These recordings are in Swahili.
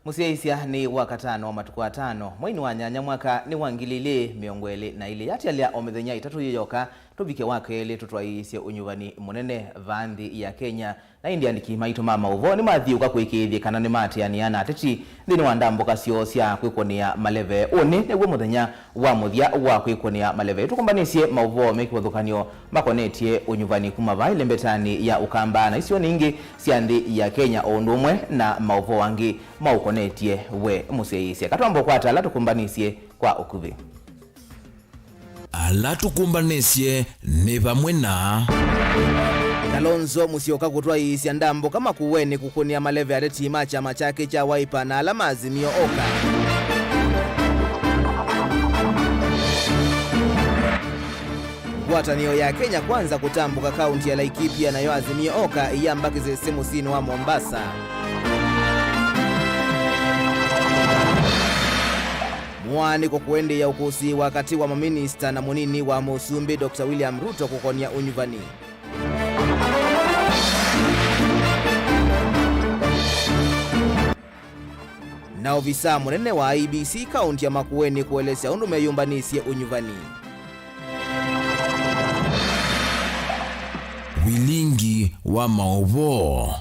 Musiaisia ni wakatano wa matuku atano mwini wa nyanya mwaka ni wangilile miongwele na ili yati alia omethenya itatu yoyoka tubike wake ili tutwaisye unyuvani munene vandhi ya Kenya na indiandiki maitu Mauvoo ni mathiuka kwikithie kana ni matianiana ateti thini wa ndambuka cia kwikonia maleve uni niguo muthenya wa muthia wa kwikonia maleve tukumbanisye Mauvoo mekiwathukanio makonetie unyuvani kuma vaile mbetani ya ukamba na isio ningi cia nthi ya Kenya ondumwe na Mauvoo wangi maukonetie we musiaisia katwambo kwa atala tukumbanisye kwa ukuvi ala tukumbanisye ni vamwe na Kalonzo musioka kutwa isia ndambo kama kuweni kukunia maleve areti chama chake cha Wiper na alama Azimio Oka. Ngwatanio ya Kenya kwanza kutambuka kaunti ya Laikipia na yo Azimio Oka iyambakize semu sini wa Mombasa. Mwani kukuende ya ukusi wakati wa maminista na munini wa Musumbi Dr. William Ruto kukonia unyuvani. Na ofisa munene wa IBC kaunti ya Makueni kuelesya undu meyumbanisye unyuvani. Vilingi wa Mauvoo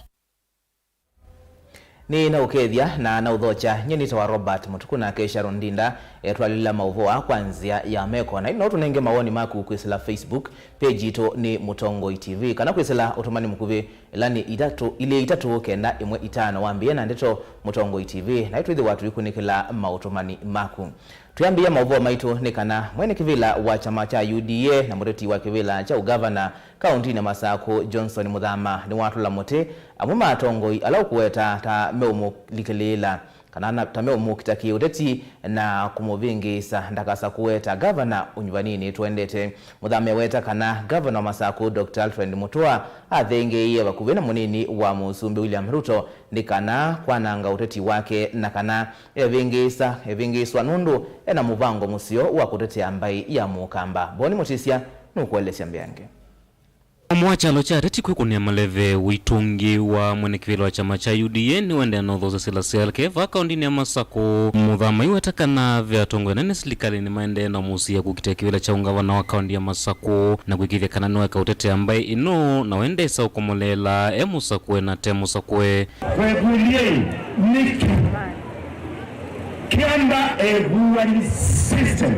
ni na ukethia na udhocha nyenita wa Robert MUTUKU na Kesha Rondinda twalila Mauvoo kwanzia ya meko na ino tunenge mawoni maku kwisila Facebook page ito ni Mutongo TV kana kwisila utumani mkuvi ilani itatu kenda imwe itano wambie na ndeto Mutongo TV na itu ithi watu ikunikila mautumani maku tuyambia Mauvoo maitu nikana mwene kivila wa chama cha UDA na mureti wa kivila cha ugavana kaunti na Masako Johnson Muthama ni watu la mote amuma atongoi alau kuweta ta meumu likelila kanana tameumu kitaki uteti na kumuvingisa ndakasa kuweta gavana unyuvanini tuendete Muthame weta kana gavana wa Masako Dr. Alfred Mutua athenge iye wakuvina munini wa Musumbi William Ruto nikana kwananga uteti wake na kana evingiswa nundu ena muvango musio wa kutetea ambai ya mukamba boni mutisia nukuelesya mbiange Mwachalo cha reti kwikunia maleve witungi wa mwenekivilo wa chama cha UDA ni wende na udhoza sila selke vaka undini ya Masako Muthama iwetaka na vya tongwe nene silikali ni maende na musia kukitea kivila cha ungavana wa kaundi ya Masako na kuikivya kananua kautete ambaye ino na wende isa ukomolela Musakwe na Musakwe kwegulie niki kiamba eguwani system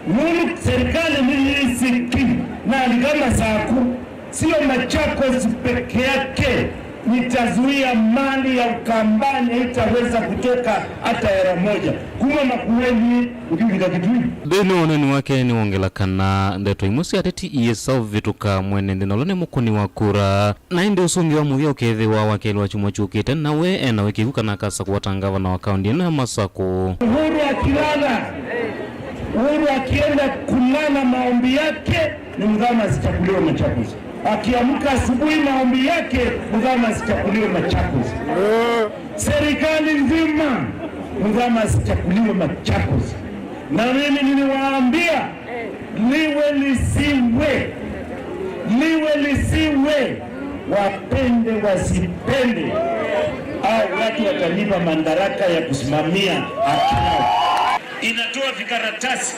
Nunu serikali milisiki na aligama Saku sio Machakos peke yake nitazuia mali ya Ukambani itaweza kutoka hata era moja kuma Makueni ukivika kitui deno nani wake ni wongela kana ndeto imusi ateti iesa vituka mwene ndinalone mukuni wa kura na inde usungi wa muya ukethe wa wakeli wa chumo chukite na we na wekikuka na kasa kuwatangava na wakaundi na Masako Uhuru akilala Uhuru akienda kulala maombi yake ni Muthama zitakuliwa Machakos. Akiamka asubuhi maombi yake Muthama zitakuliwa Machakos. Serikali nzima Muthama zitakuliwa Machakos. Na mimi niliwaambia liwe lisiwe wapende wasipende au watu watanipa madaraka ya kusimamia haki yao. Inatoa vikaratasi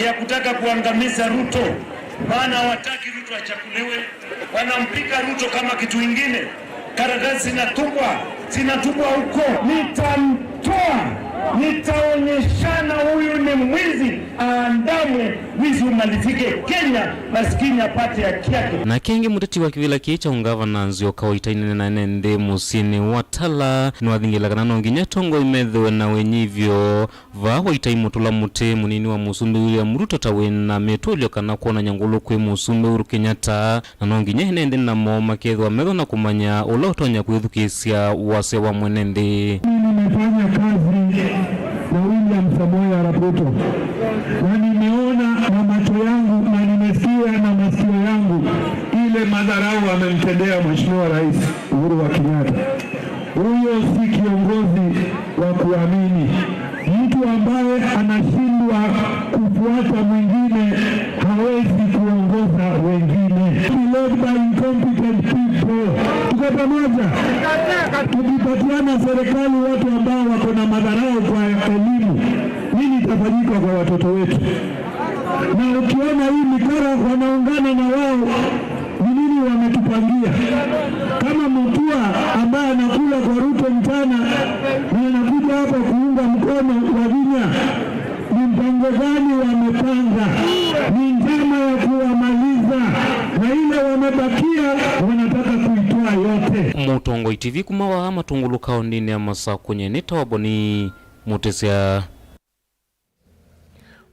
ya kutaka kuangamiza Ruto, maana hawataki Ruto achakuliwe, wanampika Ruto kama kitu kingine. Karatasi zinatupwa huko. Nitaonyeshana huyu ni mwizi, aandamwe, wizi umalizike Kenya, maskini apate haki yake. Na kenge muteti wa kivila kicha ungavana nzio kawaita inene na nende musini watala ni wathingila kana nonginya tongo imethwe na wenyivyo vaho itaimutula mute munini wa Musumbi William Ruto tawena metulio kana kuona nyangulu kwe Musumbi Uhuru Kenyatta na nonginya hinende na moma kethwa metho na kumanya ulotonya kwithukisya wase wa mwenende. Nimefanya kazi na William Samoei Ruto na nimeona na macho yangu na nimesikia na masikio yangu ile madharau amemtendea Mheshimiwa Rais Uhuru Kenyatta. Huyo si kiongozi wa kuamini. Mtu mtu ambaye anashindwa kufuata mwingine hawezi kuongoza wengine. Led by incompetent people. Tuko pamoja. Tukipatiana serikali watu ambao wako na madharau kwa elimu, nini itafanyika kwa watoto wetu? Na ukiona hii mikara wanaungana na wao, ni nini wametupangia? Kama Mutua ambaye anakula kwa Ruto mchana na anakuja hapa kuunga mkono Wavinya, ni mpango gani wamepanga? Ni njama ya kuwamaliza, na ile wamebakia wanataka kuitoa yote. Mutongo TV kumawa matunguluka ondini ya masa kwenye nitawaboni Mutesia.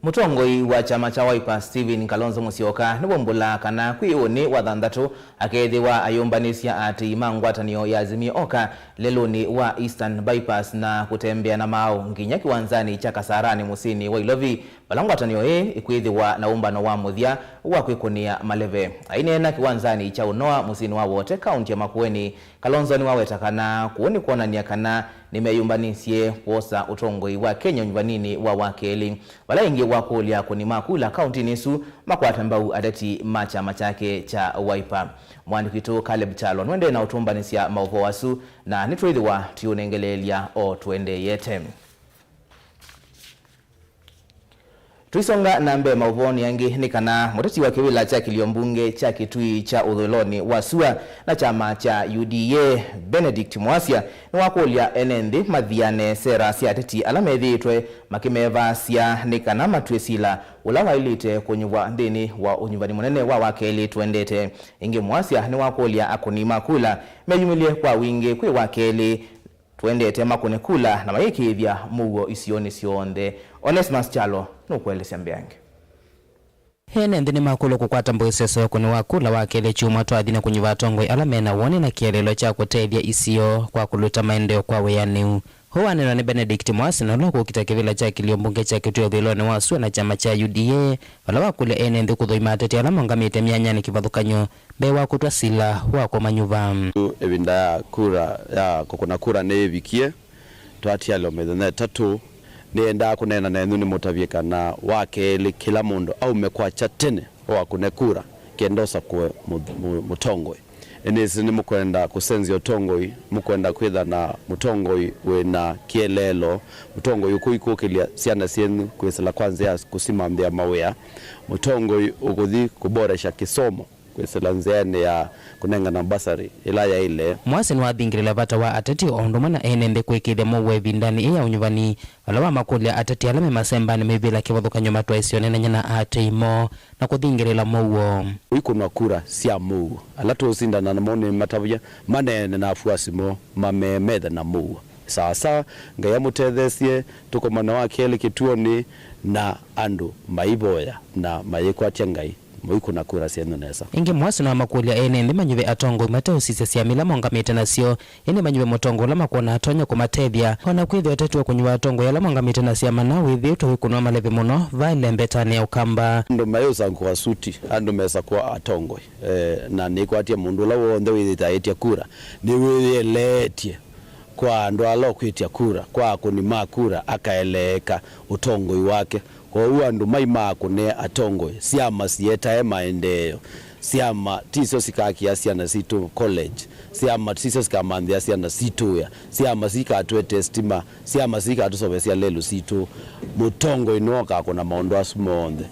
Mutongoi wa chama cha Wiper Stephen Kalonzo Musyoka nibombula kana kwioni wa thandatu akethiwa ayumbanisia ati mangwatanio ya Azimio Oka leloni wa Eastern Bypass na kutembea na mao nginya kiwanzani cha Kasarani musini wa Ilovi. Balangwatanio ikwithiwa na umbano wa muthia wa kwikunia maleve ainena kiwanzani cha Unoa musini wa wote kaunti ya Makueni. Kalonzo ni waweta kana kuoni kuonania kana nimeyumbanisie kuosa utongoi wa Kenya nyumbanini wa wakeli wala ingi wakulia kuni makula kaunti nisu makwata mbau adati macha machake cha Wiper. Mwandikitu Caleb Chalo nwende na utumbanisia Mauvoo wasu na nitwithiwa tuyunengelelia o tuende yete. Tuisonga nambe Mauvoo yangi ni kana muteti wa kiwila cha kiliombunge cha Kitui cha Udholoni wa Sua na chama cha UDA Benedict Mwasia ni wakulia enendi mathiane sera sia teti alamethitwe makimeva sia ni kana matwesila ulawa ilite kunyuwa ndini wa unyumbani munene wa wakeli tuendete. Ingi Mwasia ni wakulia akunima kula meyumilie kwa wingi kwe wakeli tuendete makune kula na mayiki vya mugo isioni sionde. Onesmus Chalo nukuelesya mbiange. Hene ndini makulo kukwata mbuiseso yako ni wakula wakele chuma tuadhina kunyuwa tongwe alamena wone na kielelo cha kutethia isio kwa kuluta maendeo kwa weyaniu. Huwa neno ni Benedict Mwasi na loko kitakivila cha kiliombunge cha Kitui Udholoni wa Sua na chama cha UDA wala wakule ene ndi kuthoima ateti alamongamite mianyani kivathukanyo be wakutwa sila wako manyuva. Evinda ya kura ya kukuna kura nevikie tuatia leo methene tatu nienda kunena na enu ni mutavieka na wakeli kila mundu au mekwacha tene wakune kura kiendosa kwe mutongwe. Enezi ni mukwenda kusenzi otongoi mukwenda kwitha na mutongoi wena kielelo mutongoi ukuikukilia siana sienu kwesela kwanza ya kusimamia mawea mutongoi ukuthi kuboresha kisomo kwesela nzeane ya kunenga na basari ilaya ile. Mwasi ni wathingirila vata wa ateti ondumana enende kwekithia mwe vindani iya unyuvani wala wa makulia ateti alame masembani mivila kivathukanyo matwa isionene nyana ateimo na kuthingirila Mauvoo. Ikuna kura sia Mauvoo alatu usindana na mone matavya manene na afuasi mo mamemetha na Mauvoo sasa ngaya mutethesie tuko mana wa kele kituoni na andu maivoya na mayekwatia ngai mwikuna kura sienu nesa. Ingi Mwasi na makulia ene ndi manyuve atongo mateusise sia mila mongamite nasio ene manyuve motongo lama kuona atonya kumatethia wana kwithi watatu wa kunyuwa atongo yala mongamite nasia mana withi tuwikunwa maleve muno vaile mbetani ya ukamba. Ando mayusa kwa suti ando mesa kwa atongo na nikwatia mundu la wonde withi taitia kura ni withi eletie kwa ando alo kwitia kura kwa kunima kura akaeleka utongoi wake kwa huwa ndo maima kune atongwe siama sieta maendeleo siama tiso sikaki asiana situ college siama tiso sikamandi asiana situ ya siama sikatwe testima siama sikatusobesia lelo situ mutongo inoka kuna maondo asumonde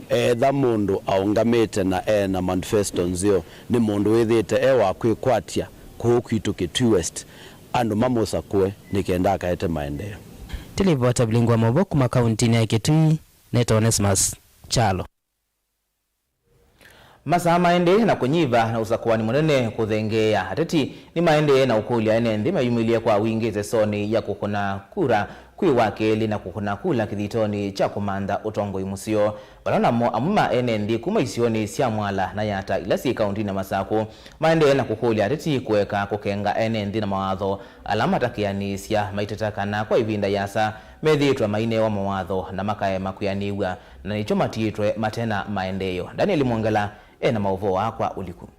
etha mundu aungamite na manifesto nzio ni mundu withite wakwikwatya kukwitu Kitui West andu mamusa kwe nikenda akaete maendeleo. Tilivota bilingwa Mauvoo kuma kauntini ya Kitui. Neto Onesmus Chalo. Masa maende na kunyiva na usakuwani munene kuthengea hateti ni maende na ukulia enendi mayumilie kwa wingi zesoni ya kukuna kura kwi wakeli na kukuna kula kithitoni cha kumanda utongo imusio walona mo amuma enendi kuma isioni sia mwala na yata ilasi kaunti na Masaku maende na kukulia hateti kuweka kukenga enendi na mawatho alama takianisia maitetakana kwa ivinda yasa methitwa maine wa mawatho na makae makuyaniwa na nicho matitwe matena maendeyo. Daniel Mwongela ena Mauvoo akwa uliku.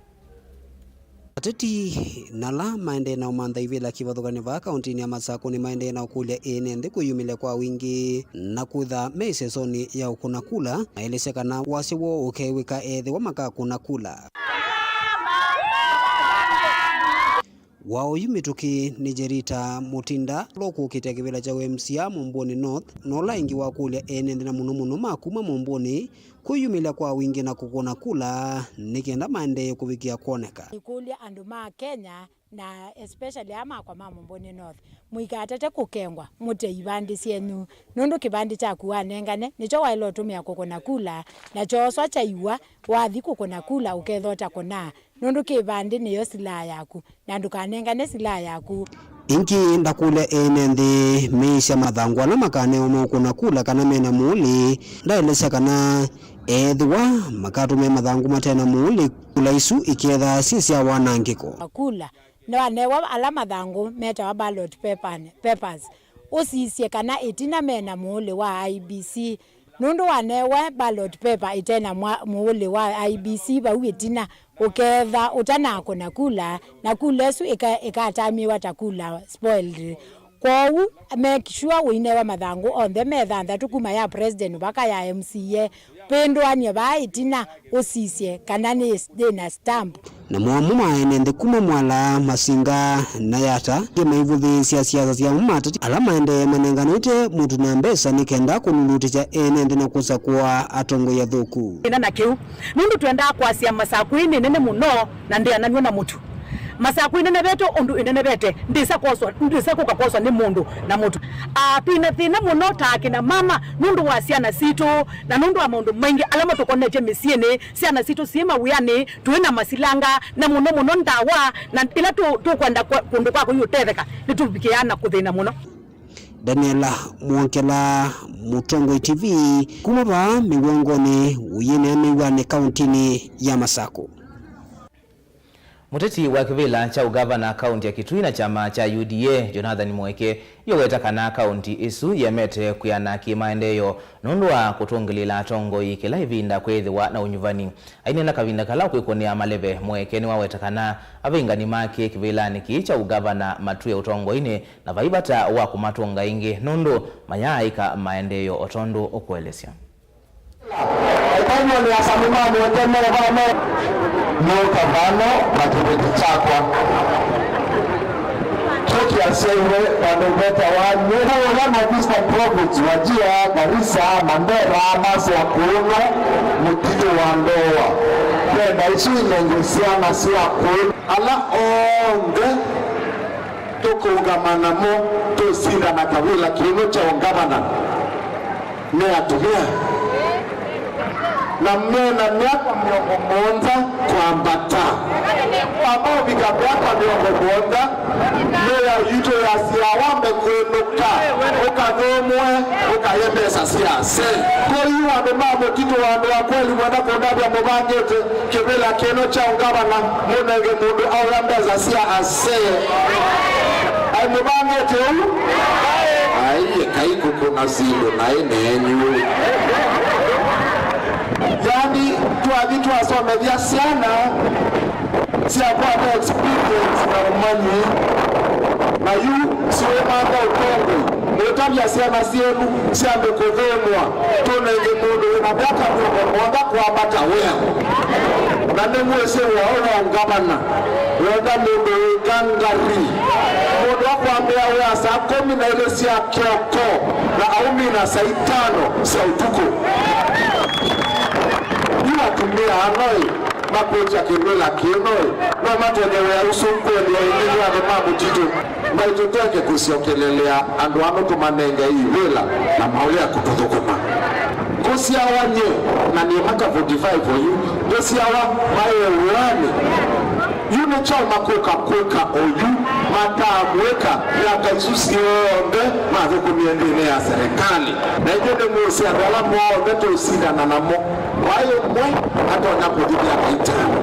Ateti nala maende na umanda ivila kivathukani va kaunti ya Masako ni maende na ukulia enende kuyumile kwa wingi na kutha mesesoni ya ukuna kula na ilisekana wasiwo ukewika ethi wa makakuna kula. Wao yumituki nijerita mutinda loku kitekivila cha MCA Mumboni North nola ingi wakulia enende na muno makuma Mumboni kuyumila kwa wingi na kukuna kula nikienda maende kuvikia kuoneka. Ikulia andu maa Kenya na especially ama kwa Mumboni North muikatete kukengwa mute ibandi sienu nundu kibandi cha kuanengane nicho wailo tumia kukuna kula na chooswa cha iwa wathi kukuna kula ukethota kuna nundu kibandi niyo sila yaku na ndukanengane sila yaku. Inki ndakule enende meisha mathangwa na makane omukuna kula kana mena muli ndaelesa kana edwa makatume mathangu matena muli kula isu iketha sisia wanangiko kula no anewa ala mathangu meta wa ballot papers usisie kana itina mena muli wa IBC nundu wanewa ballot paper itena muli wa IBC ba uitina uketha utana kuna kula na kula su ikatamiwa takula spoiled kwau make sure uinewa mathangu on the metha tukuma ya president baka ya MCA pendwani ba itina usisie kana ni na stamp na mwamu maenende kuma mwala masinga na yata kimaivuthi siasa cia mumata ala maende manenganite mutu na mbesa nikenda kunulutisha enende na kusa kwa atongo ya thuku ina na kiu nundu twenda kwasia Masaku ini nene muno na ndia nanyo na mutu Masaku inene beto ondu inene bete ndisa kukakoswa ni mundu na mutu tuina thina muno takina mama nundu wa siana sito na nundu wa mundu maingi alama tukoneche misiene siana sito sima wiani tuina masilanga na muno ndawa na ila kwenda kundu kwako yutetheka nitubikiana kuthina muno. Daniela Mwankela, Mutongo TV, kumaba miwongoni uyene miwane kauntini ya Masako. Muteti wa kivila cha ugavana kaunti ya Kitui na chama cha UDA Jonathan Mweke yoweta kana kaunti isu yamete kuyana kimaendeyo nundu wa kutungilila tongo ikila ivinda kwethiwa na unyuvani ainena kavinda kala kwikonia maleve Mweke ni waweta kana avingani make kivila niki cha ugavana matuye utongo ine na vaibata wa kumatunga ingi nundu mayaika maendeyo otondo okuelesya. Ni asamimani watemere vame Mukavano matibiti chakwa Toki ya sewe wanubeta wanyu Hana Eastern Province wajia Garissa, Mandera, Masi ya Kuuno Mutito wa ndoa Kenda isu inengesiana si ya Kuuno Ala onge Toko ungamana mo Tosira na kawila kiuno cha ungamana Nea tumia na mena miaka miongo monza kwa mbata ambao vikabiaka miongo monza mea yuto ya siawambe kwenuka ukadhomwe ukayembesa siase kwa hiyo wamemamo tito wando wa kweli wana kondabia mbangete kebela keno cha ungabana munenge mundu au yambeza sia ase ay mbangete ulu aiye kaiku kuna zido na ene enyu yani tuadhitu asome vya siana siapata experience na umani na yu siwe manga utongo mwetabia siana sienu siambe kuthemwa tunenge mundu na miaka miongo mwanga kuambata wea na nemwese waona ungabana wenda mundu gangari mundu wakuambia wea saa 10 na ile siya kioko na aumi na saa 5 siya utuko tumia hanoi makocha kimela kinoi na matwegewe ya usunkweli ya iliwa na mabu jitu na ituteke kusiokelelea andu ano kumanenge hii wela na maule ya kutudhukuma kusiawa nye na ni maka 45 for you kusiawa maye uani yune chao makuka oyu matamweka miaka isusi yonde madhuku miendine ya serikali na ijode mwusi ya wala mwonde tuusida na namo wayo mwe hata wanapodibia kaitano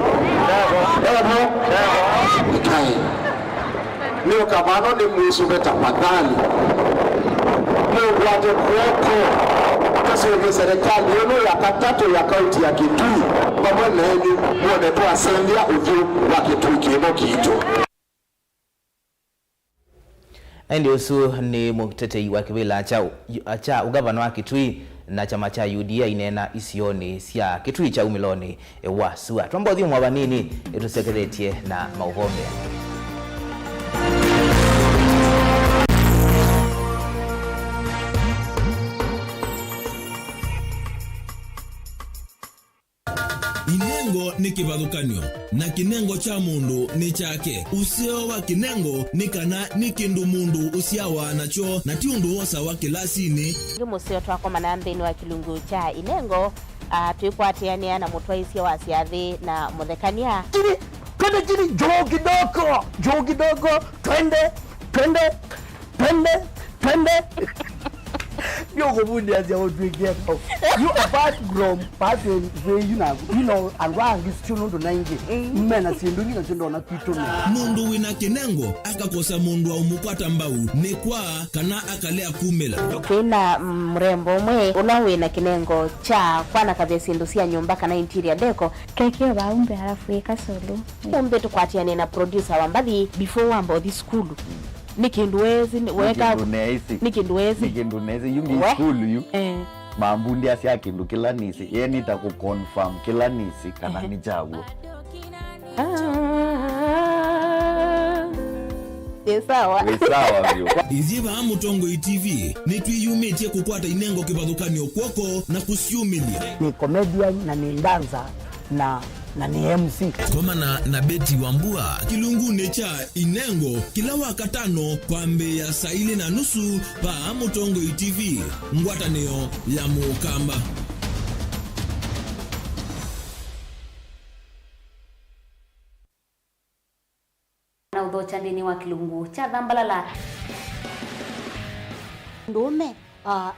evo ikai niyo kabano ni mwisu beta padhali niyo wate kuoko kasiweke serikali yono ya katatu ya kauti ya Kitui kwa mwene henyu mwone tuwa sendia uvyo wa Kitui kimo kiyo Ndio usu ni mtetei wa kibila cha ugavana wa Kitui na chama cha UDA inena isioni sia Kitui cha umiloni wa sua twambothi mwabanini etusekeretie na mauvombe. Inengo ni kibathukanio na kinengo cha mundu ni chake. Usio wa kinengo ni kana ni kindu mundu usiawa nacho na ti undu wosa wa kilasini. Musio twako manambeni wa kilungu cha inengo tuikwatiania na mutwaisia wa siathi na muthekania. Jiri joo kidogo twende Yo bundi as your drink here. You apart from passing you know and wrong is still not nangi. Mena sindungi na sindo na pitoni. Mundu wina kinengo akakosa mundu wa umukwata mbau ni kwa kana akalea kumela. Kina mrembo mwe unawina kinengo cha kwana kabisa sindusia nyumba kana interior deco keke waumbe halafu ekasolo. Umbe tukwatiane na producer wa mbali before wambo this school. Nikinduwezi weka nikinduwezi yungi school yu mambundi asia kindu kila nisi yeni ta ku confirm kila nisi kana ni jawo sawa vyo Iziba Mutongo TV ni twiyumitie kukwata inengo kibathukanio kwoko na kusiumilia. Ni comedian na ni dancer na ni MC. Komana na Beti Wambua kilungu necha inengo kila wakatano pambe ya saili na nusu pa Mutongo TV ngwataneo ya mukamba. Na udhocha ndini wa kilungu cha dhambalala ndume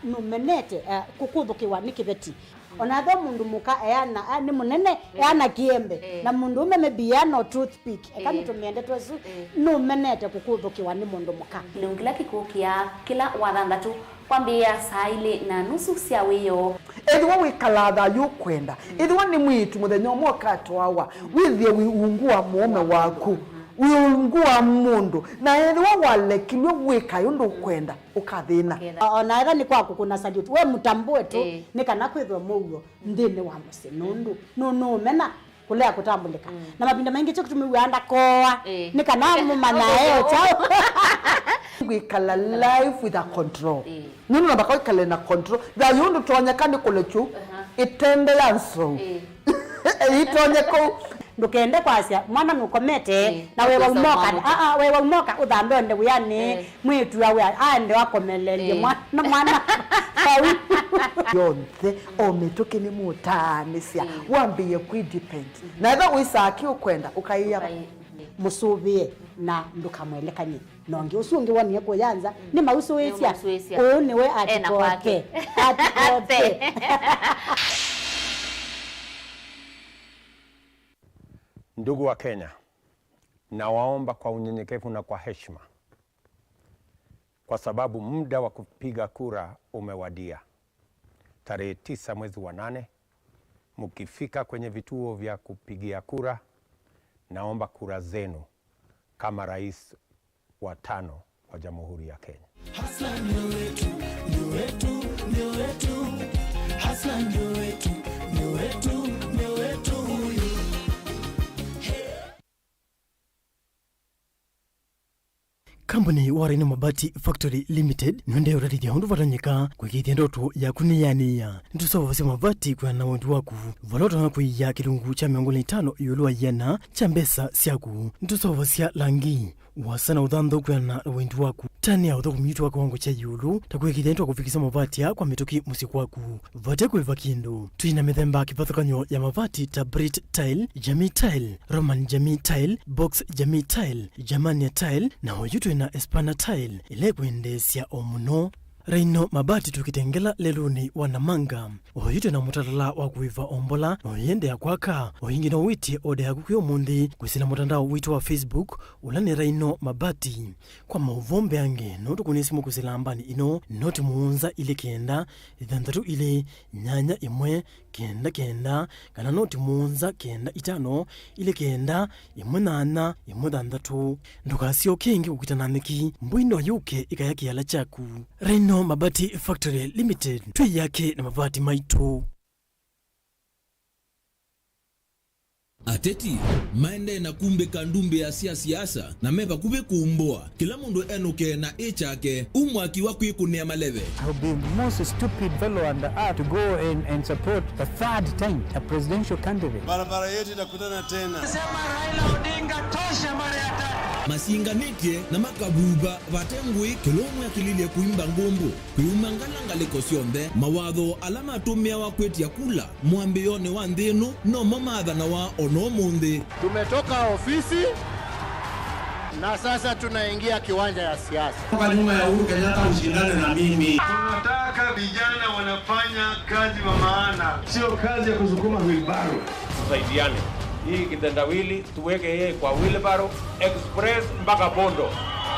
numenete kukuthukiwa ni kibeti onatho mundu muka eana ni munene eana kiembe na mundu umeme biano toothpick kama tumiende twesu numenete kukuthukiwa ni mundu muka kilungila kikukia kila wathandatu kwambia saili na nusu cia wiyo Edwa wikalatha yukwenda edwa ni mwitu muthenya mwoka twawa withie wiungua muome waku wiungua mundu na edwa walekilwe wika yundu kwenda ukathina ona etha ni kwaku kuna salute we mutambue tu ni kana kwithwa mugo ndini wa musi nundu no mena kulea kutambulika na mapinda mengi cyo kutumiwanda koa ni kana mumana chao wikala life with a control nini nabaka wikala na control da yundu tonyakani kulechu itende yanso itonyeko ndukende kwasia mwana nukomete na wewe umoka wewe umoka uthambe nde wiyani mwitu awe ande wakomelelie mwana yonthe ometoke ni mutanisia wambiye kudepend na eva wisaki ukwenda ukaiya musubie na ndukamwelekanye nongi usungi waniye kuyanza ni mausuisia niwe atikope Ndugu wa Kenya, nawaomba kwa unyenyekevu na kwa heshima, kwa sababu muda wa kupiga kura umewadia. Tarehe 9 mwezi wa 8, mkifika kwenye vituo vya kupigia kura, naomba kura zenu kama rais wa 5 wa Jamhuri ya Kenya. Hasla ndio wetu, ndio wetu, ndio wetu. Hasla ndio wetu, ndio wetu, ndio wetu huyu. Kampuni Warren Mabati Factory Limited nionde urarithia hundu vatanyika kwikithia ndoto ya kuniyania nitusovosia mabati kwa na wendu waku valota na kuiya kilungu cha 5 yulua yana cha mbesa siaku nitusovosia langi wasana uthantho kwa na wendu waku tani ya utho kumitu wa kiwango cha yulu takwikithia ndoto kufikisa mabati ya kwa mitoki musiku waku vate kuiva kindu tuina mithemba kivathukanyo ya mabati ta Brit Tile, Jamii Tile, Roman Jamii Tile, Box Jamii Tile, Germania Tile na hoyutu na Espana Tile ile kuendesya omuno Raino mabati tukitengela leluni wanamanga oyite na mutalala wa kuiva ombola oyende ya kwaka oyingi no witi ode ya kukuyo mundi kwisila mutandao witu wa Facebook ulani Raino mabati kwa mauvombe yange notu kunisimu kusila ambani ino noti muunza ile kenda idhandatu ile nyanya imwe kenda kenda kana noti muunza kenda itano ile kenda imwe nana imwe dhandatu ndukasio kingi kukitananiki mbwino yuke ikayaki yala chaku Raino Mabati Factory Limited tui yake na mabati maitu. Ateti maende na kumbe kandumbe ya siasa na meba kube kuumboa kila mundu enuke na echake umwaki wa kuikunia maleve. I would be the most stupid fellow on the earth to go and support the third time a presidential candidate. Barabara yetu itakutana tena. Sema Raila Odinga tosha mara ya tatu. Masinganike na makabuba vatengwe kilomu ya kilile kuimba ngombo kuyumangala ngaleko sionde mawadho alama atumia wa kweti ya kula mwambione wa ndenu no mamadha na wa ono munde. Tumetoka ofisi na sasa tunaingia kiwanja ya siasa. Kwa nyuma ya Uhuru Kenyatta mshindane na mimi. Tunataka vijana wanafanya kazi wa maana, sio kazi ya kusukuma wheelbarrow. Tusaidiane. Hii kitendawili tuweke yeye kwa wheelbarrow express mpaka Bondo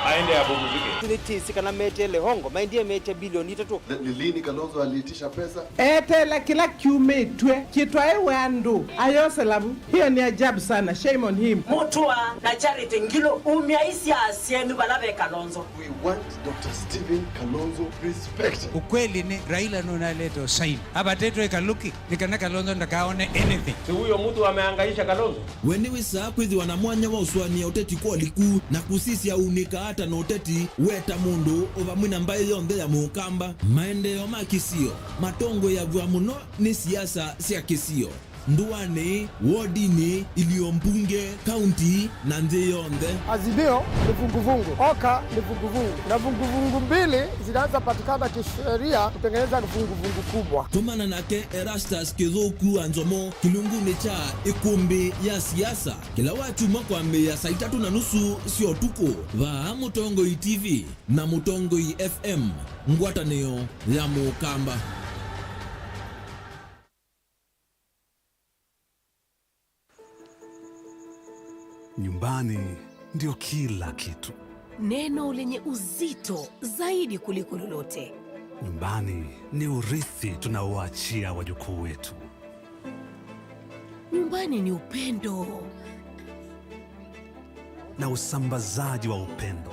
aende apumzike. Tulitisi kana metele hongo maindie mete bilioni 3. Ni lini Kalonzo aliitisha pesa? Etela kila kiume twe kitwae wandu ayose labu. Hiyo ni ajabu sana, shame on him. Mutua na Charity Ngilo umiaisi asienu balabe Kalonzo. We want Dr. Stephen Kalonzo respect. Ukweli ni Raila nunaleto sign. Hapa teto ikaluki nikana Kalonzo ndakaone anything. Si huyo mtu amehangaisha Kalonzo. Wenewe saa kwizi wanamwanya wa uswani ya uteti kwa liku na kusisi ya unika hata na uteti weta mundu ova mwina mbaye yonde ya muukamba maendeo makisio matongo ya vwa muno ni siasa siya kisio nduwane wodini iliyo mbunge kaunti na nje yonde. Azimio ni vunguvungu, Oka ni vunguvungu, na vunguvungu mbili zinaanza patikana kisheria kutengeneza vunguvungu kubwa. Tumana nake Erastus Kizoku Anzomo kilunguni cha ikumbi ya siasa kila watu makwambe ya saa 3:30 sio tuko va Mutongoi TV na Mutongoi FM ngwataneo ya Mukamba. Nyumbani ndio kila kitu. Neno lenye uzito zaidi kuliko lolote. Nyumbani ni urithi tunaoachia wajukuu wetu. Nyumbani ni upendo na usambazaji wa upendo.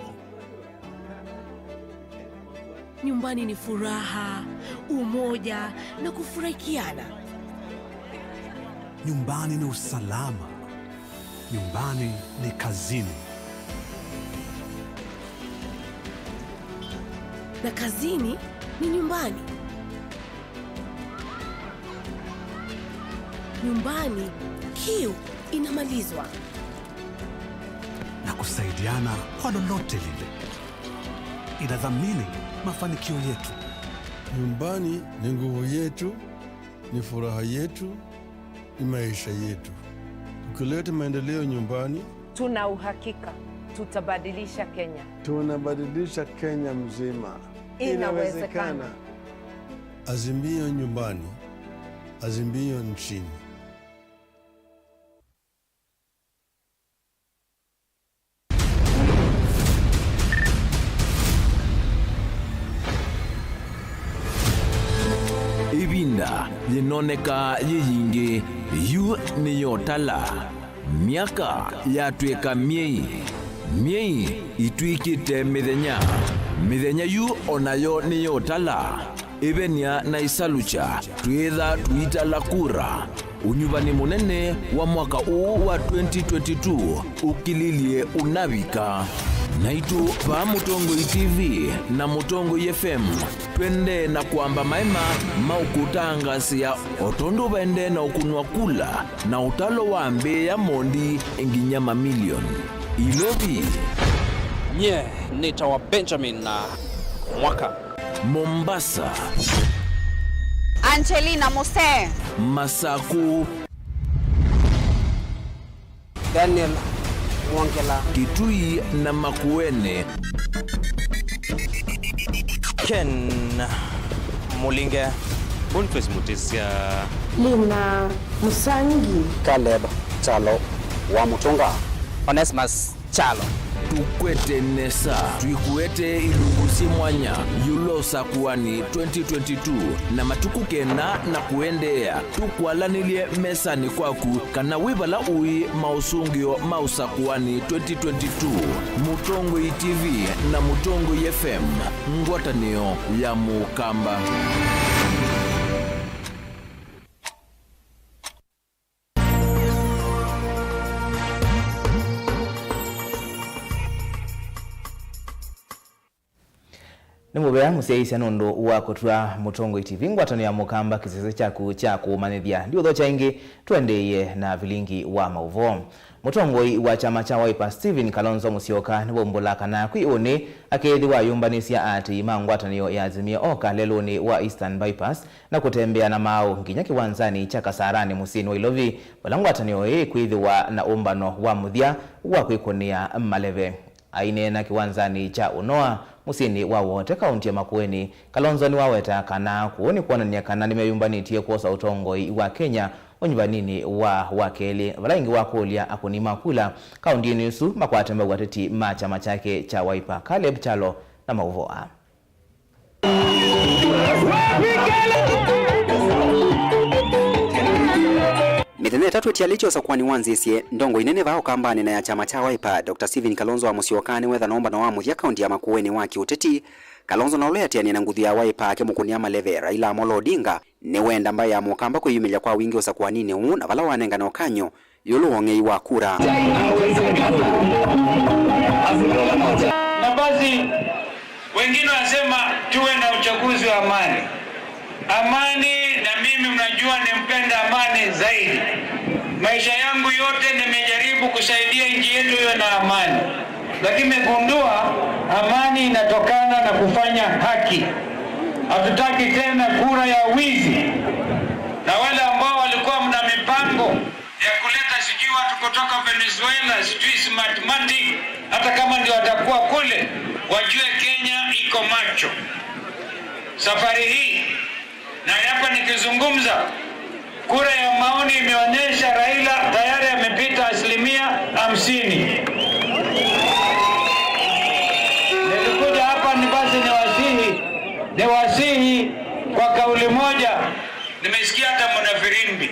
Nyumbani ni furaha, umoja na kufurahikiana. Nyumbani ni usalama. Nyumbani ni kazini. Na kazini ni nyumbani. Nyumbani kiu inamalizwa. Na kusaidiana kwa lolote lile. Inadhamini mafanikio yetu. Nyumbani ni nguvu yetu, ni furaha yetu, ni maisha yetu. Ukileta maendeleo nyumbani, tuna uhakika tutabadilisha Kenya. Tunabadilisha Kenya mzima. Inawezekana. Azimio nyumbani, azimio nchini. Ibinda linoneka yiyingi yu niyotala miaka yatweka miei itwikite mithenya yu onayo niyotala ibenia na isalucha twitha tuitala kura unyuvani munene wa mwaka uu wa 2022 ukililie unavika naitu pa Mutongoi TV na Mutongoi FM twende na kwamba maima maukutangasia otondo bende na ukunwa kula na utalo wa mbe ya mondi enginya mamilioni ilobi nye nita wa Benjamin na mwaka Mombasa Angelina Mose Masaku Daniel Mwangela Kitui na Makuene Ken Mulinge, Boniface Mutisia, Lina Musangi, Caleb Chalo wa Mutunga, Onesmus Chalo. Tukwete nesa tuikuete ilungusi mwanya yulosa kuwani 2022 na matuku kena na kuendea tukwalanilie mesani kwaku kana wibala ui mausungio mausa kuwani 2022 Mutongoi TV na Mutongoi FM ngwatanio ya Mukamba. Nimubea musiaisya nondo wako twa Mutongoi TV ngwatano ya Mukamba kisese chaku cha kumanithia ndio thocha ingi tuendeye na Vilingi wa Mauvoo. Mutongoi wa chama cha Wiper Stephen Kalonzo Musyoka nibo mbulaka na kwione akethi wa yumbanisia ati mangwatanio ya Azimio Oka leloni wa Eastern Bypass na kutembea na mao nginya kiwanzani cha Kasarani musini wa Ilovi balangwatanio kwithiwa na umbano wa muthia wa kwikonia Maleve aine na kiwanzani cha Unoa musini wa wote kaunti ya Makueni. Kalonzo ni waweta kana kuoni kuonania kana nimeyumbanitie kuosa utongoi wa Kenya onyubanini wa wakeli valaingi wakulia akuni makula kaunti nusu makwatemba wateti chama chake cha Wiper. Caleb Chalo na Mauvoo. Mithene tatu etialicho sa kwani wanzisie ndongo inene vao kambani na ya chama cha Wiper. Dr. Stephen Kalonzo wa Musyoka ni wetha nomba na wa muthia kaunti ya Makueni wa kiuteti. Kalonzo na ulea tiani na nguthi ya Wiper ake mukunia Maleve. Raila Amolo Odinga ni wenda ambaye ya Mukamba kuyumilia kwa wingi osa kwa nini huu na vala wanenga na okanyo yulu wongei wa kura. Na basi wengine wasema tuwe na uchaguzi wa amani. Amani, na mimi mnajua nimpenda amani zaidi. Maisha yangu yote nimejaribu kusaidia nchi yetu iwe na amani. Lakini nimegundua amani inatokana na kufanya haki. Hatutaki tena kura ya wizi. Na wale ambao walikuwa mna mipango ya kuleta sijui watu kutoka Venezuela, sijui smartmatic, hata kama ndio watakuwa kule, wajue Kenya iko macho. Safari hii na hapa nikizungumza, kura ya maoni imeonyesha Raila tayari amepita 50%. Nilikuja hapa ni basi niwasihi kwa kauli moja, nimesikia hata mnafirimbi.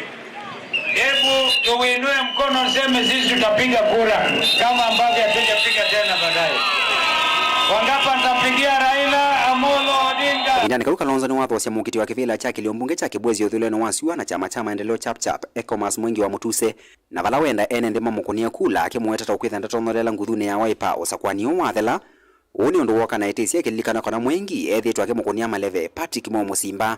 Hebu tuinue mkono nseme sisi tutapiga kura kama ambavyo hatujapiga tena baadaye. Wangapa nitapigia Raila Amolo Odinga. Indani karuka Kalonzo ni watho sia mukiti wa kivila chake liombunge chake bwezi uthuleno wasiwa na chama cha maendeleo chap Ecomas mwingi wa Mutuse na vala wenda ene ndema mukunia kula akimweta takwitha ndatonolela nguthune ya Wiper osakwanio wathela uni undu woka na etisia kilikana kona mwingi ethitwa akimukunia Maleve Patrick Musimba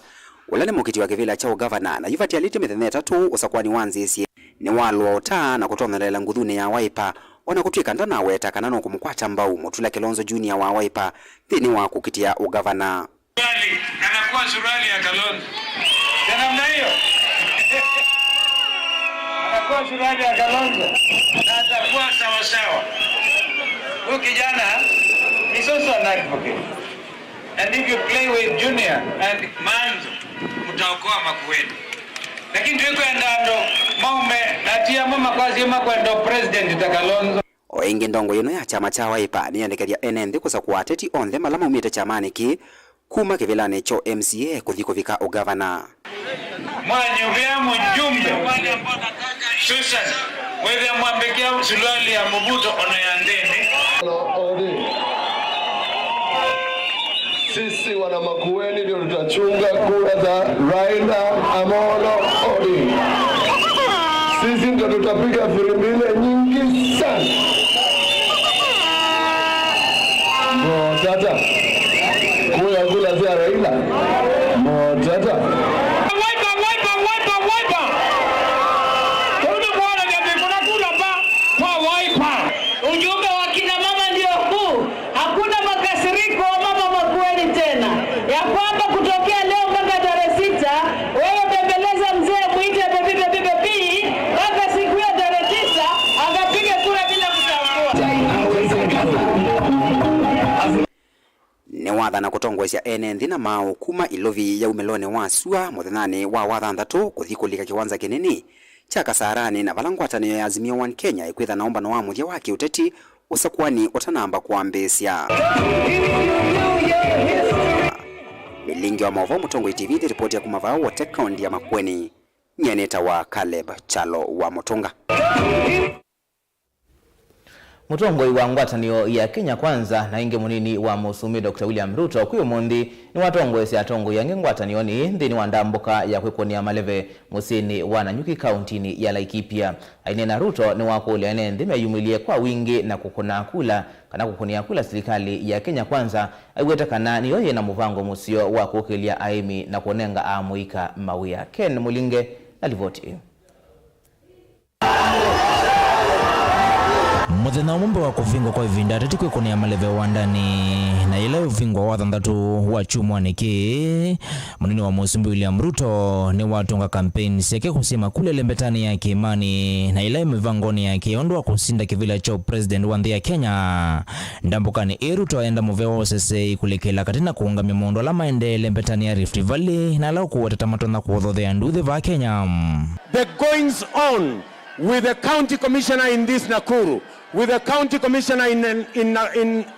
ulane mukiti wa kivila cha governor na yuvati alite mithene tatu osakwani wanzisie ni walwa ota na kutonolela nguthune ya Wiper ona kutwika ndana weta kana no kumukwata mbau Mutula Kalonzo Junior wa Wiper thini wa kukitia ugavana. Surali anakuwa surali ya Kalonzo. Kwa namna hiyo. Anakuwa surali ya Kalonzo na atakuwa sawa sawa. Huyu kijana is also an advocate. And if you play with Junior and Manzo, mtaokoa Makueni. Lakini tuko endando maume natia mama kwa zima kwa ndo president ta Kalonzo. Oingi ndongo yino ya chama cha Wiper ni andikaria enende kusa kuateti onthe malama umite chamani ki kuma kivilane cho MCA kuthiko vika ugavana. Mwanyo vya mjumbe Susan wewe mwambekia sulali ya Mubuto ona ya ndene. Sisi wana Makueni ndio tutachunga kura za Raila Amolo Odinga. Sisi ndio tutapiga firimbi nyingi sana. Tata kula za Raila tata ujumbe wa kina mama ndio huu. Hakuna makasiriko mama Makueni tena, ya kwamba kutokea leo mpaka tarehe 6 wewe bembeleza mzee muite bebi mpaka siku ya tarehe 9 akapiga kura bila watha na kutongwesya ene nthina mao kuma ilovi ya umelone wa sua muthenani wa wathanthatu kuthikulika kiwanza kinini cha Kasarani na vala ngwatanio ya Azimio One Kenya ikwitha na umbano wa muthia wake uteti usakwani utanamba kuambisya. Vilingi wa Mauvoo, Mutongoi TV, the report ya kumavao wa Tekaundi ya Makueni, nyeneta wa Caleb Chalo wa Mutunga. Mutongoi wa ngwatanio ya Kenya Kwanza na inge munini wa musumi Dr. William Ruto kuyo mundi ni watongo ese atongo ya ngwatanio ni ndini wandambuka ya kwikonia maleve musini wa Nanyuki kauntini ya Laikipia. Ainena Ruto ni wakulia nende meyumilie kwa wingi na kukunia kula serikali ya Kenya Kwanza aiweta kana ni yoye na muvango musio wa kukilia aimi na kuonenga amuika mawia. Ken Mulinge alivoti. Muthenya umbe wa kuvingwa kwa ivinda tetiku kuni ya maleve wandani na ile uvingwa wa thandatu wa chumwa niki munini wa musumbi William Ruto ni watunga kampeni seke kusima kule lembetani ya Kimani na ile mivangoni ya kiondoa kusinda kivila cho president wa nthi ya Kenya ndambukani Ruto aenda muveo sese kulikela katina kuunga mimondo la maende lembetani ya Rift Valley na lau kuwatata matona kuodhothea nduthi va Kenya. The goings on with the county commissioner in this Nakuru, with the county commissioner in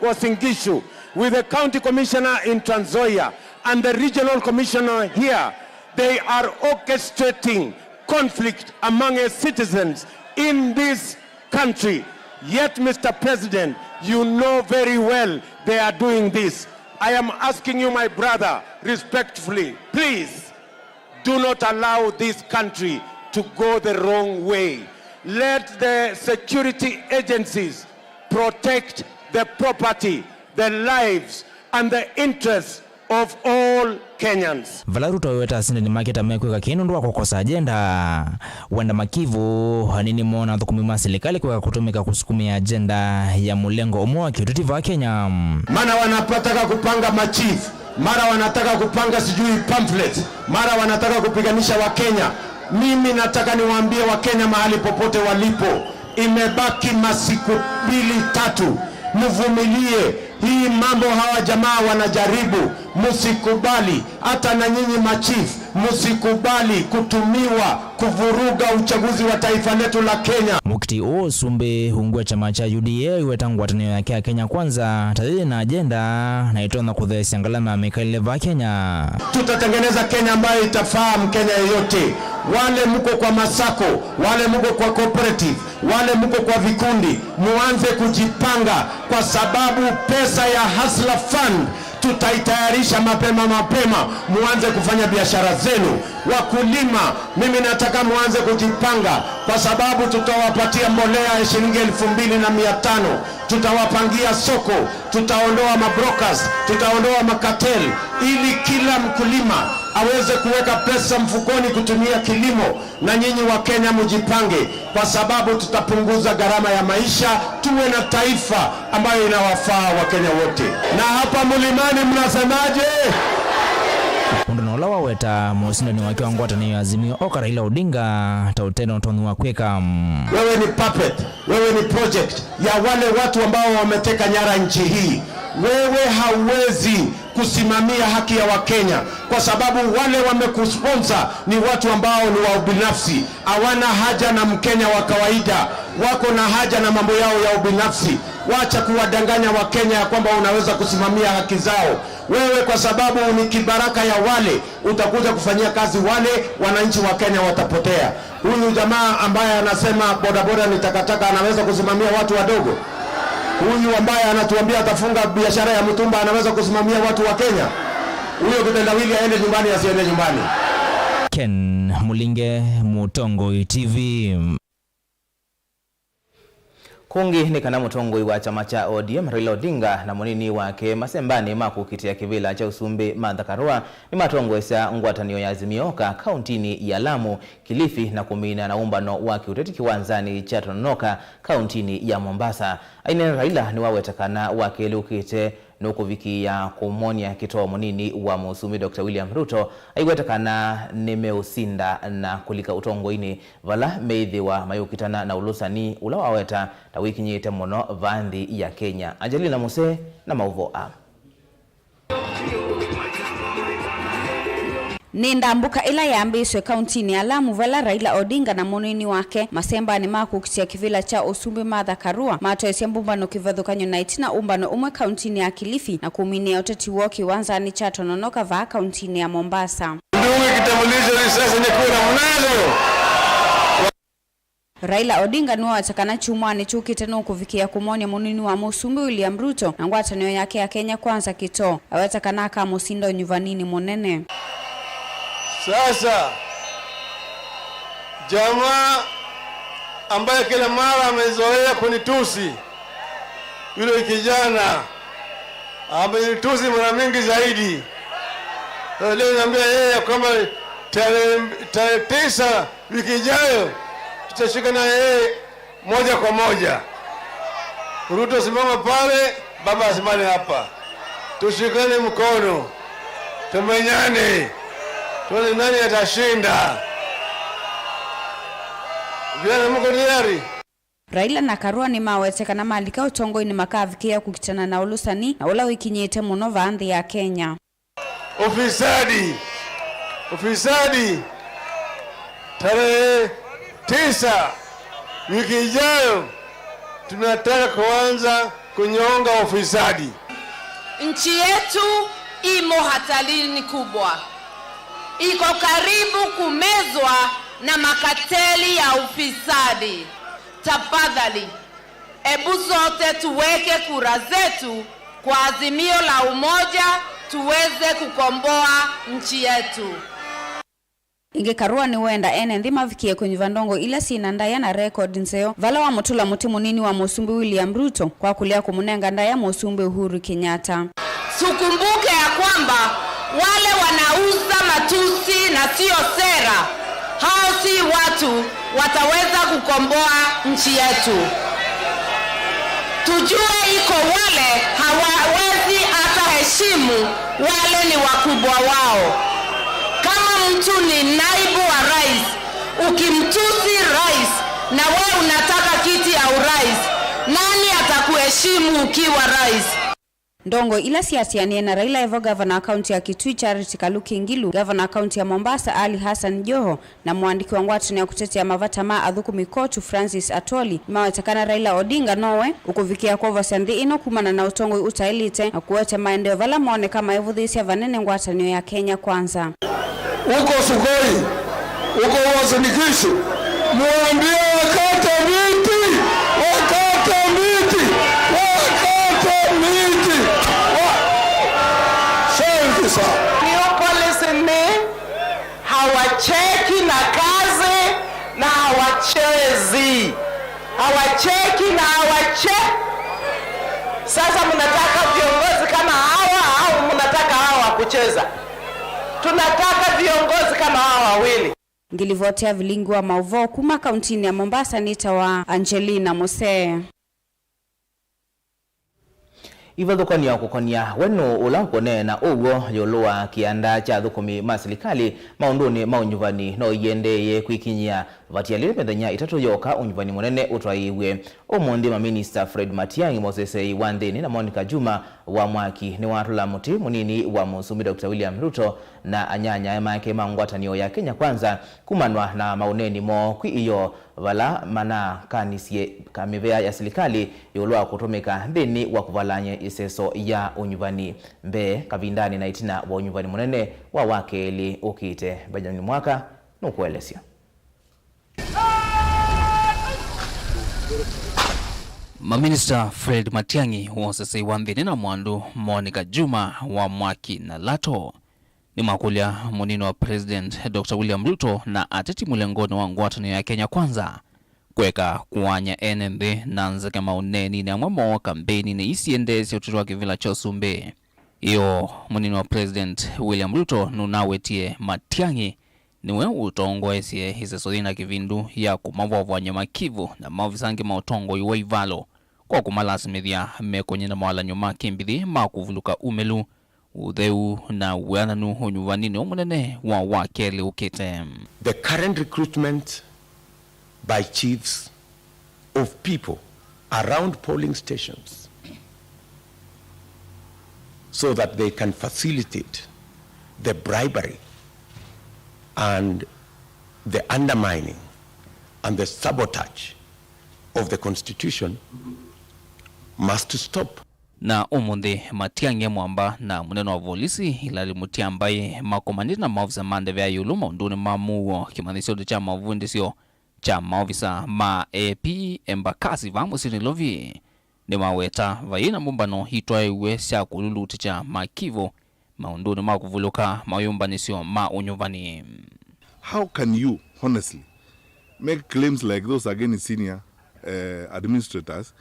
Uasin Gishu, with the county commissioner in Trans Nzoia, and the regional commissioner here, they are orchestrating conflict among citizens in this country. Yet, Mr. President, you know very well they are doing this. I am asking you, my brother, respectfully, please do not allow this country to go the wrong way. Let the security agencies protect the property, the lives, and the interests of all Kenyans. Valaruto weta asinde ni maketa mekweka kinundu wa kukosa agenda. Wanda makivu hanini mona thukumima serikali kwa kutumika kusukumia agenda ya mulengo umwa kiututi wa Kenya. Mana wanapataka kupanga machief, mara wanataka kupanga sijui pamphlet, mara wanataka kupiganisha wa Kenya. Mimi nataka niwaambie wa Kenya mahali popote walipo, imebaki masiku 2-3, mvumilie hii mambo. Hawa jamaa wanajaribu, musikubali. Hata na nyinyi machief, musikubali kutumiwa kuvuruga uchaguzi wa taifa letu la Kenya. Mukti o sumbe hungwe chama cha UDA wetangwa tanyo yake ya Kenya Kwanza tadili na agenda na itona kuthesi angalama Mikael va Kenya. Tutatengeneza Kenya ambayo itafaa Mkenya yote. Wale mko kwa masako, wale mko kwa cooperative, wale mko kwa vikundi, muanze kujipanga kwa sababu pesa ya Hustler Fund tutaitayarisha mapema, muanze kufanya biashara zenu. Wakulima, mimi nataka muanze kujipanga kwa sababu tutawapatia mbolea ya shilingi 2,500, tutawapangia soko, tutaondoa mabrokers, tutaondoa makatel ili kila mkulima aweze kuweka pesa mfukoni kutumia kilimo. Na nyinyi wa Kenya mujipange kwa sababu tutapunguza gharama ya maisha, tuwe na taifa ambayo inawafaa wa Kenya wote. Na hapa Mlimani mnasemaje? Undonola waweta musindani wake wa ngwatanio ya Azimio oka Raila Odinga tauteno tonu wa kweka. Wewe ni puppet, wewe ni project ya wale watu ambao wameteka nyara nchi hii. Wewe hauwezi kusimamia haki ya Wakenya kwa sababu wale wamekusponsor ni watu ambao ni wa ubinafsi, hawana haja na Mkenya wa kawaida, wako na haja na mambo yao ya ubinafsi. Wacha kuwadanganya Wakenya ya kwamba unaweza kusimamia haki zao. Wewe kwa sababu ni kibaraka ya wale, utakuja kufanyia kazi wale, wananchi wa Kenya watapotea. Huyu jamaa ambaye anasema bodaboda ni takataka anaweza kusimamia watu wadogo? Huyu ambaye anatuambia atafunga biashara ya mtumba anaweza kusimamia watu wa Kenya? Huyo kitendawili aende nyumbani, asiende nyumbani. Ken Mulinge, Mutongoi TV. Kungi ni kana mutongoi wa chama cha ODM Raila Odinga na munini wake masembani makukitia kivila cha Usumbi Madhakarua ni matongwesa ngwatanio ya Azimio kauntini ya Lamu, Kilifi na kumina na umbano wa kiuteti kiwanzani cha Tononoka kauntini ya Mombasa. Aina Raila ni wawetakana wake lukite nukuviki ya kumonia kitoa munini wa musumi Dr. William Ruto aiwetakana nimeusinda na kulika utongo ini vala meithi wa mayukitana na ulusani ulawaweta na wiki nyete mono vandhi ya Kenya. Angelina Muse na Mauvoo. ni ndambuka ila yambiswe kauntini ya Lamu vala Raila Odinga na munini wake masemba ni makukitia kivila cha Usumbi Martha Karua matoesia mbumbano kivadhukanyo na itina umbano umwe kauntini ya Kilifi na kuminia uteti woki wanza ni chato nonoka vaa kauntini ya Mombasa. Ndungi kitambulisho risasi ni kura mnazo. Raila Odinga nuwa watakana chumwani chukite nukuvikia kumonia munini wa Musumbi William Ruto na ngwatanio yake ya Kenya Kwanza kito awetakana kama sindo nyuvanini monene. Sasa jamaa ambaye kila mara amezoea kunitusi, yule kijana amenitusi mara mingi zaidi. Leo niambia yeye kwamba tarehe 9 wiki ijayo tutashika na yeye moja kwa moja. Ruto simama pale, baba asimame hapa, tushikane mkono, tumenyane, tuone nani atashinda. Vijana mko tayari? Raila na Karua ni mawetekana malika utongo ni makavikia kukitana na ulusani na ula wikinyete muno vaandhi ya Kenya. Ufisadi tarehe 9 wiki ijayo tunataka kuanza kunyonga ufisadi. Nchi yetu imo hatarini kubwa. Iko karibu kumezwa na makateli ya ufisadi. Tafadhali, ebu sote tuweke kura zetu kwa azimio la umoja tuweze kukomboa nchi yetu. Inge Karua ni wenda ene ndhima vikie kwenye vandongo ila sina ndaya na record nseo vala wa mutula mutimu nini wa Musumbi William Ruto kwa kulia kumunenga ndaya Musumbi Uhuru Kenyatta. Sukumbuke ya kwamba wale wanauza matusi na sio sera, hao si watu wataweza kukomboa nchi yetu. Tujue iko wale hawawezi hata heshimu wale ni wakubwa wao. Kama mtu ni naibu wa rais, ukimtusi rais na wewe unataka kiti ya urais, nani atakuheshimu ukiwa rais? Ndongo ila siasianie na Raila Evo Governor account ya Kitui Charity Kaluki Ngilu, Governor account ya Mombasa Ali Hassan Joho na mwandiki wa ngwatu ya kutetea mavata maa adhuku mikotu Francis Atoli mawetakana Raila Odinga nowe ukuvikia kwa sandi ino kumana na utongo utailite na kuwete maendeo vala mwone kama evudhisi ya vanene ngwatanio ya Kenya Kwanza. Uko Sugoi, uko Uasin Gishu, muambie wakate miti, wakate miti, wakate miti. Sasa New policy ni hawacheki na kazi na hawachezi. Hawacheki na Sasa mnataka viongozi kama hawa au mnataka hawa kucheza? Tunataka viongozi kama hawa wawili. Ngilivotea Vilingi wa Mauvoo kuma kauntini ya Mombasa nita wa Angelina Mose. Ivadhukonia kukonia wenu ulakone na ugo yoloa kianda cha dhukumi masilikali maunduni maunyuvani no yendeye kuikinyia vatialile methenya itatu yoka unyuvani monene utwaiwe omundi ma Minister Fred Matiang'i Mosesei Wandeni na Monica Juma wa mwaki ni watula muti munini wa Musumbi Dr. William Ruto na anyanya emake mangwatanio ya Kenya Kwanza kumanwa na mauneni mo kwi iyo vala mana kanisie kamivea ya silikali yoloa kutumika dhini wa kuvalanye iseso ya unyuvani mbe kavindani na itina wa unyuvani monene wa wakeli ukite Benjamin Mwaka nukuelesya. Maminista Fred Matiang'i Mosesei Wandeni na mwandu Monica Juma wa mwaki na lato ni makulia munino wa President Dr. William Ruto na ateti mulengoni wa ngwatanio ya Kenya Kwanza kweka kuwanya enende na nzake mauneni na mwamo wa kampeni na isiendezi ututu wa kivila chosumbe. Iyo munino wa President William Ruto nunawetie Matiang'i niwe utongo esie hisesodina kivindu ya kumavovu wa nyama kivu na mavisangi mautongo iwa ivalo kwa kumalasimithia mekonye na mawala nyuma kimbithi makuvuluka umelu udheu na uananu unyuvanini umunene wa wakeli ukite. The current recruitment by chiefs of people around polling stations so that they can facilitate the bribery and the undermining and the sabotage of the constitution must stop. Na umundi Matiang'i mwamba na muneno wa polisi Hilary Mutia ambaye makomanditi na maofisa mande vya yuluma unduni Mauvoo kimanisio cha Mauvoo ndisio cha maofisa ma AP embakasi vamusini lovi ni maweta vaina mumbano hitwa iwe sya kululuti cha makivo maunduni makuvuluka mayumbanisio unyuvani. How can you honestly make claims like those against senior administrators,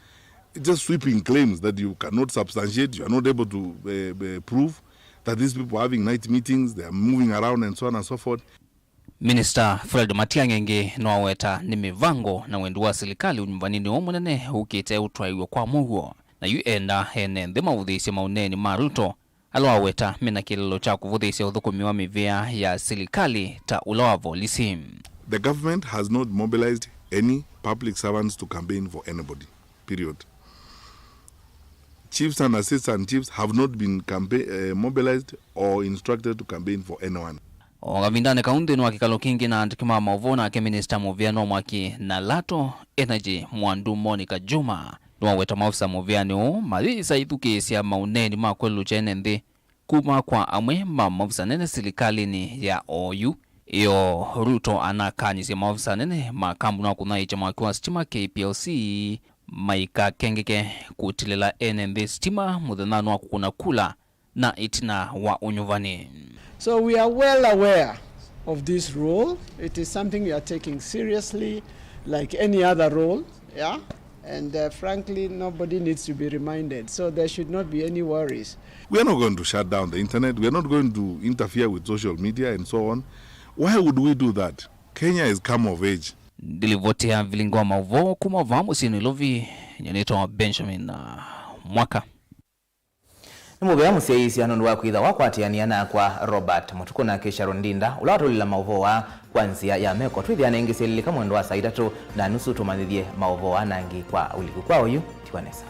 just sweeping claims that you cannot substantiate, you are not able to prove that these people are having night meetings, they are moving around and so on and so forth? Minister Fred Matiang'i nwaweta ni mivango na wendu wa serikali unyumbanini omunene ukite utwaiwe kwa Mauvoo na yuenda hene ndema udhisi mauneni maruto alaweta mina kilelo cha kuvudhisi udhukumiwa mivia ya serikali ta ulawa polisi. The government has not mobilized any public servants to campaign for anybody, period. Chiefs and assistant chiefs have not been mobilized or instructed to campaign for anyone. Ogavindane kaunti ni wakikalo kingi na antikima Mauvoo na ke minister Muviano mwaki na lato energy mwandu Monica Juma nwaweta maofisa Muviano malisa ithuki sia mauneni makwelu chenende kuma kwa amwe maofisa nene serikali ni ya OU iyo Ruto anakanyisi maofisa nene makambu na kunai chama kwa stima KPLC maika kengeke kutilela NND stima mudhanano wa kukuna kula na itina wa unyuvani. So we are well aware of this role. It is something we are taking seriously like any other role, yeah? And frankly, nobody needs to be reminded. So there should not be any worries. We are not going to shut down the internet. We are not going to interfere with social media and so on. Why would we do that? Kenya is come of age. Dilivotia Vilingi wa Mauvoo kuma vamusini lovi nyanito Benjamin mwaka. Nimubea musiaisi anondu wa kuidha wakwatianiana kwa Robert Mutuku na Kesha Rondinda ulawatulila Mauvoo wa kwanzia ya meko twithiana ingisilili kamwendo wa saa 3:30 tumanithie Mauvoo nangi kwa uliku kwa uyu tikwanesa.